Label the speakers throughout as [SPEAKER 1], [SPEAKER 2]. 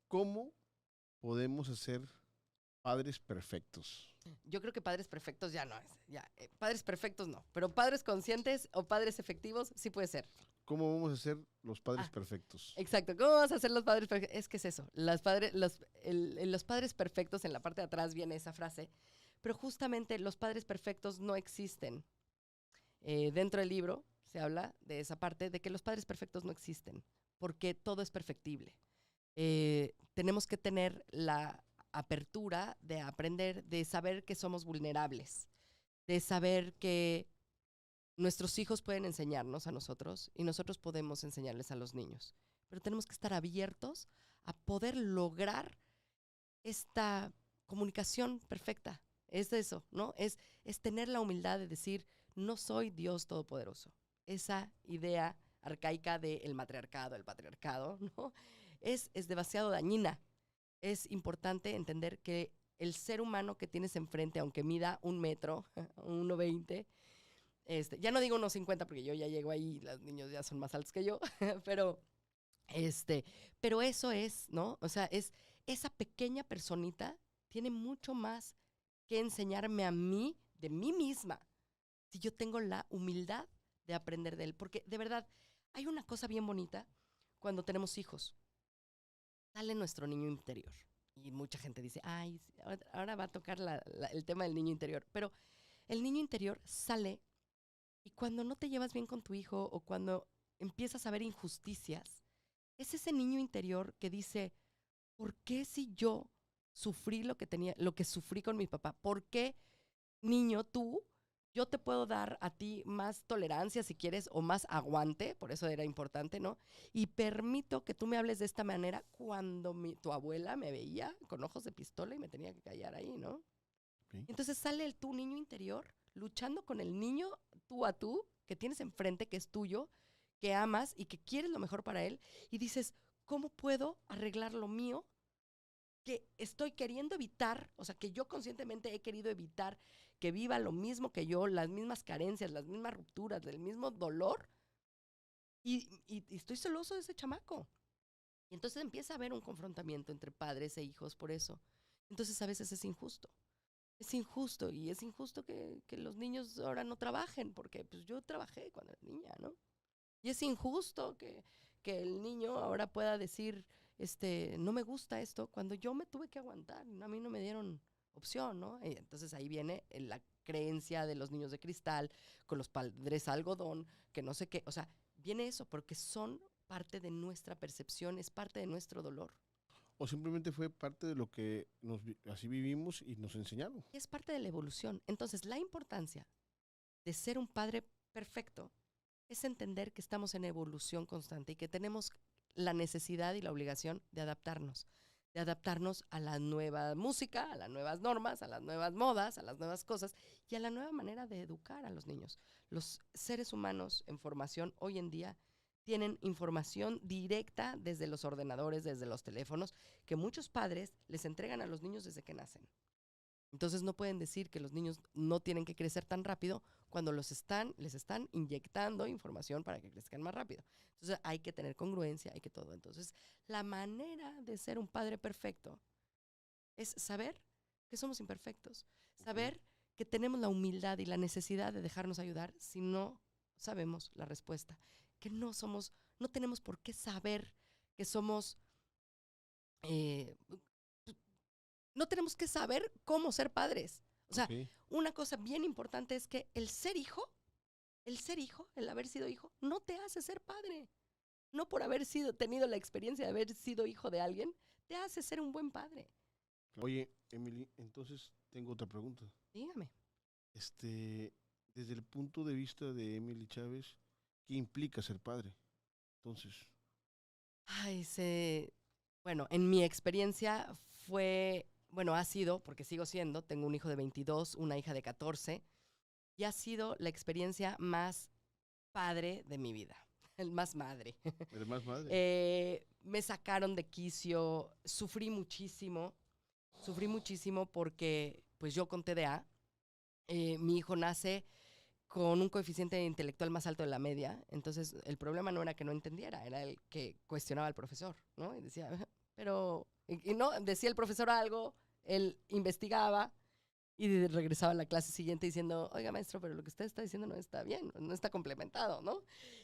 [SPEAKER 1] ¿Cómo podemos hacer padres perfectos?
[SPEAKER 2] Yo creo que padres perfectos ya no es. Padres perfectos no. Pero padres conscientes o padres efectivos sí puede ser.
[SPEAKER 1] ¿Cómo vamos a ser los padres
[SPEAKER 2] Ah,
[SPEAKER 1] perfectos?
[SPEAKER 2] exacto. ¿Cómo vas a hacer los padres perfectos? Es que es eso. Los padres perfectos, en la parte de atrás viene esa frase. Pero justamente los padres perfectos no existen. Dentro del libro se habla de esa parte, de que los padres perfectos no existen, porque todo es perfectible. Tenemos que tener la apertura de aprender, de saber que somos vulnerables, de saber que nuestros hijos pueden enseñarnos a nosotros y nosotros podemos enseñarles a los niños. Pero tenemos que estar abiertos a poder lograr esta comunicación perfecta. Es eso, ¿no? Es tener la humildad de decir, no soy Dios Todopoderoso. Esa idea arcaica del matriarcado, el patriarcado, ¿no? Es demasiado dañina. Es importante entender que el ser humano que tienes enfrente, aunque mida 1 metro, 1,20, ya no digo 1,50 porque yo ya llego ahí, los niños ya son más altos que yo, pero, pero eso es, ¿no? O sea, esa pequeña personita tiene mucho más que enseñarme a mí, de mí misma, si yo tengo la humildad de aprender de él. Porque de verdad, hay una cosa bien bonita cuando tenemos hijos. Sale nuestro niño interior. Y mucha gente dice, ay, ahora va a tocar el tema del niño interior. Pero el niño interior sale y cuando no te llevas bien con tu hijo o cuando empiezas a ver injusticias, es ese niño interior que dice, ¿por qué si yo sufrí lo que sufrí con mi papá? ¿Por qué, niño, yo te puedo dar a ti más tolerancia si quieres o más aguante, por eso era importante, ¿no? Y permito que tú me hables de esta manera cuando tu abuela me veía con ojos de pistola y me tenía que callar ahí, ¿no?
[SPEAKER 1] ¿Sí?
[SPEAKER 2] Entonces sale tu niño interior luchando con el niño tú a tú que tienes enfrente, que es tuyo, que amas y que quieres lo mejor para él y dices, ¿cómo puedo arreglar lo mío que estoy queriendo evitar? O sea, que yo conscientemente he querido evitar que viva lo mismo que yo, las mismas carencias, las mismas rupturas, el mismo dolor y estoy celoso de ese chamaco. Y entonces empieza a haber un confrontamiento entre padres e hijos por eso. Entonces a veces es injusto. Es injusto y es injusto que los niños ahora no trabajen, porque pues yo trabajé cuando era niña, ¿no? Y es injusto que el niño ahora pueda decir, no me gusta esto, cuando yo me tuve que aguantar, a mí no me dieron opción, ¿no? Y entonces ahí viene la creencia de los niños de cristal, con los padres algodón, que no sé qué, o sea, viene eso, porque son parte de nuestra percepción, es parte de nuestro dolor.
[SPEAKER 1] ¿O simplemente fue parte de lo que así vivimos y nos enseñaron?
[SPEAKER 2] Es parte de la evolución. Entonces, la importancia de ser un padre perfecto es entender que estamos en evolución constante y que tenemos la necesidad y la obligación de adaptarnos a la nueva música, a las nuevas normas, a las nuevas modas, a las nuevas cosas y a la nueva manera de educar a los niños. Los seres humanos en formación hoy en día tienen información directa desde los ordenadores, desde los teléfonos, que muchos padres les entregan a los niños desde que nacen. Entonces no pueden decir que los niños no tienen que crecer tan rápido cuando les están inyectando información para que crezcan más rápido. Entonces hay que tener congruencia, hay que todo. Entonces la manera de ser un padre perfecto es saber que somos imperfectos,
[SPEAKER 1] Ok.
[SPEAKER 2] saber que tenemos la humildad y la necesidad de dejarnos ayudar si no sabemos la respuesta, que no tenemos por qué saber que somos eh, no tenemos que saber cómo ser padres. O sea,
[SPEAKER 1] Ok.
[SPEAKER 2] una cosa bien importante es que el haber sido hijo, no te hace ser padre. No por haber tenido la experiencia de haber sido hijo de alguien, te hace ser un buen padre.
[SPEAKER 1] Oye, Emily, entonces tengo otra pregunta.
[SPEAKER 2] Dígame.
[SPEAKER 1] Este, desde el punto de vista de Emily Chávez, ¿qué implica ser padre? Entonces,
[SPEAKER 2] Ay, bueno, en mi experiencia ha sido, porque sigo siendo, tengo un hijo de 22, una hija de 14, y ha sido la experiencia más padre de mi vida, el más madre.
[SPEAKER 1] ¿eres más madre?
[SPEAKER 2] Me sacaron de quicio, sufrí muchísimo porque pues yo con TDA, mi hijo nace con un coeficiente intelectual más alto de la media, entonces el problema no era que no entendiera, era el que cuestionaba al profesor, ¿no? Y decía, pero Y no, decía el profesor algo, él investigaba y regresaba a la clase siguiente diciendo, oiga, maestro, pero lo que usted está diciendo no está bien, no está complementado, ¿no?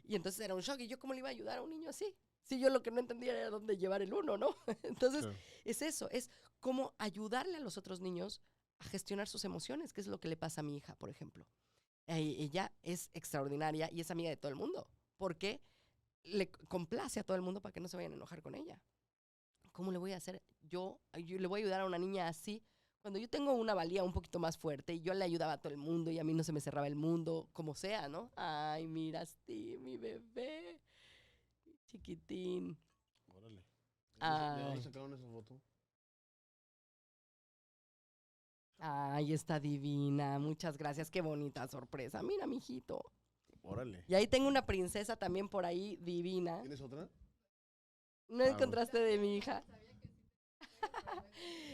[SPEAKER 2] Y entonces era un shock. ¿Y yo cómo le iba a ayudar a un niño así? Si yo lo que no entendía era dónde llevar el uno, ¿no? Entonces,
[SPEAKER 1] Claro.
[SPEAKER 2] es eso, es cómo ayudarle a los otros niños a gestionar sus emociones, que es lo que le pasa a mi hija, por ejemplo. Ella es extraordinaria y es amiga de todo el mundo, porque le complace a todo el mundo para que no se vayan a enojar con ella. ¿Cómo le voy a hacer yo le voy a ayudar a una niña así? Cuando yo tengo una valía un poquito más fuerte y yo le ayudaba a todo el mundo y a mí no se me cerraba el mundo, como sea, ¿no? Ay, mira, Steve, mi bebé, chiquitín.
[SPEAKER 1] Órale. ¿De dónde
[SPEAKER 2] Ay,
[SPEAKER 1] sacaron esa foto?
[SPEAKER 2] ay, está divina. Muchas gracias. Qué bonita sorpresa. Mira, mijito.
[SPEAKER 1] Órale.
[SPEAKER 2] Y ahí tengo una princesa también por ahí divina.
[SPEAKER 1] ¿Tienes otra?
[SPEAKER 2] ¿No
[SPEAKER 1] Ah,
[SPEAKER 2] encontraste de mi hija?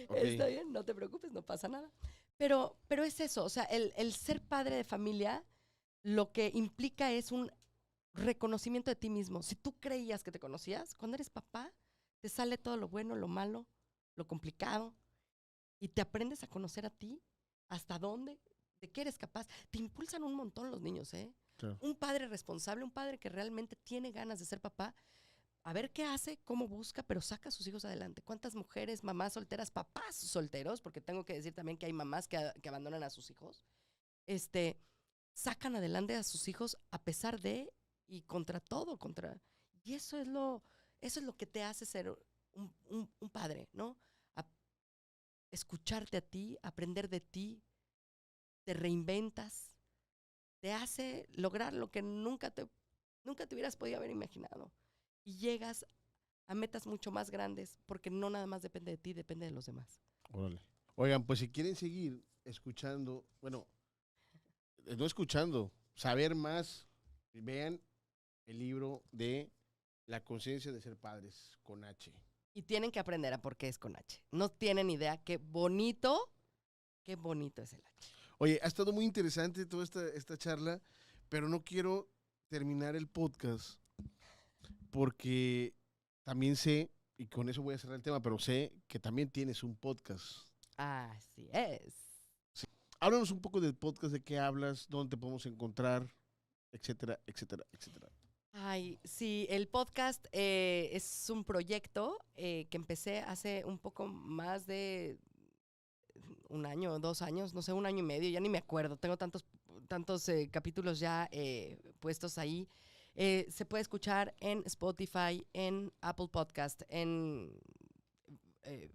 [SPEAKER 1] ok.
[SPEAKER 2] Está bien, no te preocupes, no pasa nada. Pero es eso, o sea, el ser padre de familia lo que implica es un reconocimiento de ti mismo. Si tú creías que te conocías, cuando eres papá, te sale todo lo bueno, lo malo, lo complicado, y te aprendes a conocer a ti, hasta dónde, de qué eres capaz. Te impulsan un montón los niños, ¿eh?
[SPEAKER 1] Claro.
[SPEAKER 2] Un padre responsable, un padre que realmente tiene ganas de ser papá, a ver qué hace, cómo busca, pero saca a sus hijos adelante. ¿Cuántas mujeres, mamás solteras, papás solteros, porque tengo que decir también que hay mamás que abandonan a sus hijos, este, sacan adelante a sus hijos a pesar de y contra todo, y eso es lo que te hace ser un padre, ¿no? A escucharte a ti, aprender de ti, te reinventas, te hace lograr lo que nunca te hubieras podido haber imaginado. Y llegas a metas mucho más grandes, porque no nada más depende de ti, depende de los demás.
[SPEAKER 1] Órale. Oigan, pues si quieren seguir escuchando, bueno, no escuchando, saber más, vean el libro de La conciencia de ser padres con H.
[SPEAKER 2] Y tienen que aprender a por qué es con H. No tienen idea qué bonito es el H.
[SPEAKER 1] Oye, ha estado muy interesante toda esta charla, pero no quiero terminar el podcast porque también sé, y con eso voy a cerrar el tema, pero sé que también tienes un podcast.
[SPEAKER 2] Así es.
[SPEAKER 1] Háblanos un poco del podcast, de qué hablas, dónde te podemos encontrar, etcétera, etcétera, etcétera.
[SPEAKER 2] Ay, sí, el podcast es un proyecto que empecé hace un poco más de un año, 2 años, no sé, 1 año y medio, ya ni me acuerdo. Tengo tantos capítulos ya puestos ahí. Se puede escuchar en Spotify, en Apple Podcast, en eh,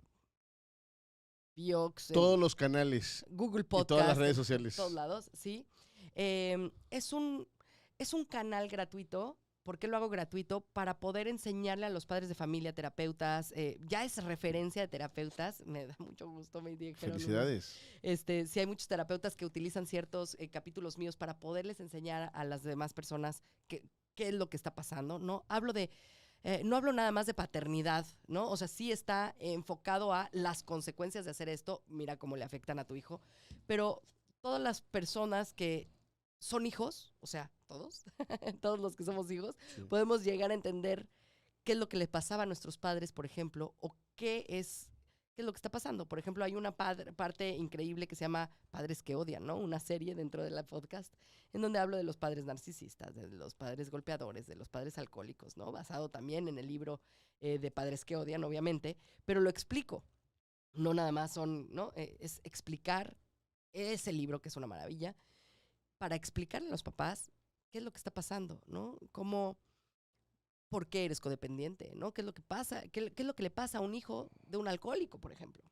[SPEAKER 2] Viox, en
[SPEAKER 1] Todos los canales
[SPEAKER 2] Google
[SPEAKER 1] y todas las
[SPEAKER 2] Podcast,
[SPEAKER 1] redes
[SPEAKER 2] en todos
[SPEAKER 1] sociales.
[SPEAKER 2] lados, ¿sí? Es un canal gratuito. ¿Por qué lo hago gratuito? Para poder enseñarle a los padres de familia, terapeutas, ya es referencia de terapeutas, me da mucho gusto, me dijeron
[SPEAKER 1] Felicidades.
[SPEAKER 2] sí hay muchos terapeutas que utilizan ciertos capítulos míos para poderles enseñar a las demás personas qué es lo que está pasando, ¿no? No hablo nada más de paternidad, ¿no? O sea, sí está enfocado a las consecuencias de hacer esto, mira cómo le afectan a tu hijo, pero todas las personas que son hijos, o sea, todos, todos los que somos hijos,
[SPEAKER 1] Sí.
[SPEAKER 2] podemos llegar a entender qué es lo que le pasaba a nuestros padres, por ejemplo, o qué es lo que está pasando. Por ejemplo, hay una parte increíble que se llama Padres que odian, ¿no? Una serie dentro de la podcast en donde hablo de los padres narcisistas, de los padres golpeadores, de los padres alcohólicos, ¿no? Basado también en el libro de Padres que odian, obviamente, pero lo explico. No nada más ¿no? Es explicar ese libro, que es una maravilla, para explicarle a los papás qué es lo que está pasando, ¿no? ¿Por qué eres codependiente? ¿No? ¿Qué es lo que pasa? ¿Qué es lo que le pasa a un hijo de un alcohólico, por ejemplo?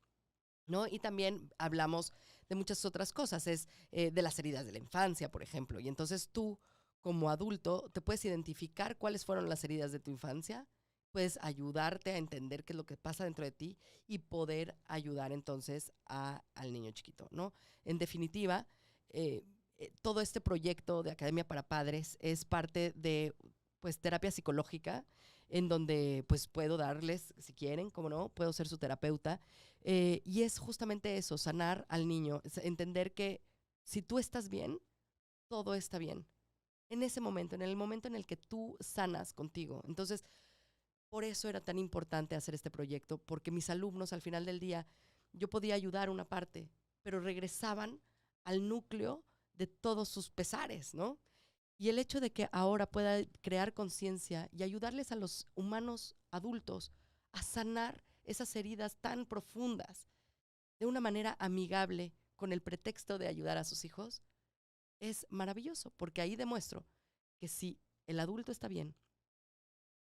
[SPEAKER 2] ¿No? Y también hablamos de muchas otras cosas, de las heridas de la infancia, por ejemplo. Y entonces tú, como adulto, te puedes identificar cuáles fueron las heridas de tu infancia, puedes ayudarte a entender qué es lo que pasa dentro de ti y poder ayudar entonces al niño chiquito, ¿no? En definitiva, todo este proyecto de Academia para Padres es parte de pues terapia psicológica en donde pues puedo darles, si quieren, como no, puedo ser su terapeuta. Y es justamente eso, sanar al niño, entender que si tú estás bien, todo está bien. En ese momento, en el momento en el que tú sanas contigo. Entonces, Por eso era tan importante hacer este proyecto, porque mis alumnos al final del día, yo podía ayudar una parte, pero regresaban al núcleo de todos sus pesares, ¿no? Y el hecho de que ahora pueda crear conciencia y ayudarles a los humanos adultos a sanar esas heridas tan profundas de una manera amigable con el pretexto de ayudar a sus hijos, es maravilloso, porque ahí demuestro que si el adulto está bien,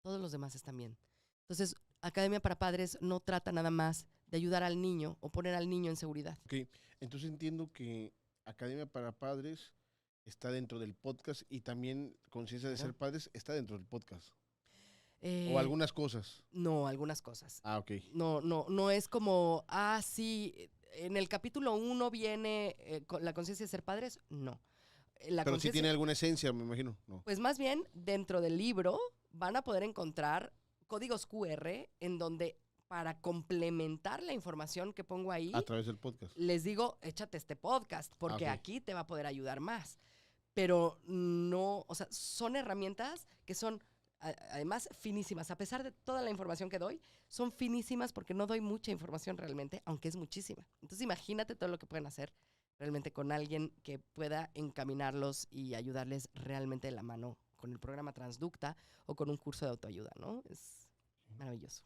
[SPEAKER 2] todos los demás están bien. Entonces, Academia para Padres no trata nada más de ayudar al niño o poner al niño en seguridad.
[SPEAKER 1] Ok, entonces entiendo que Academia para Padres está dentro del podcast y también Conciencia de
[SPEAKER 2] Claro.
[SPEAKER 1] Ser Padres está dentro del podcast. O
[SPEAKER 2] Eh,
[SPEAKER 1] algunas cosas.
[SPEAKER 2] no, algunas cosas.
[SPEAKER 1] Ah, ok.
[SPEAKER 2] No es como, sí, en el capítulo 1 viene la conciencia de ser padres. No. La
[SPEAKER 1] Pero sí
[SPEAKER 2] conciencia,
[SPEAKER 1] tiene alguna esencia, me imagino. No.
[SPEAKER 2] pues más bien, dentro del libro van a poder encontrar códigos QR en donde para complementar la información que pongo ahí,
[SPEAKER 1] A través del podcast.
[SPEAKER 2] les digo, échate este podcast, porque
[SPEAKER 1] ok.
[SPEAKER 2] aquí te va a poder ayudar más. Pero no, o sea, son herramientas que son además finísimas. A pesar de toda la información que doy, son finísimas porque no doy mucha información realmente, aunque es muchísima. Entonces imagínate todo lo que pueden hacer realmente con alguien que pueda encaminarlos y ayudarles realmente de la mano con el programa Transducta o con un curso de autoayuda, ¿no? Es maravilloso.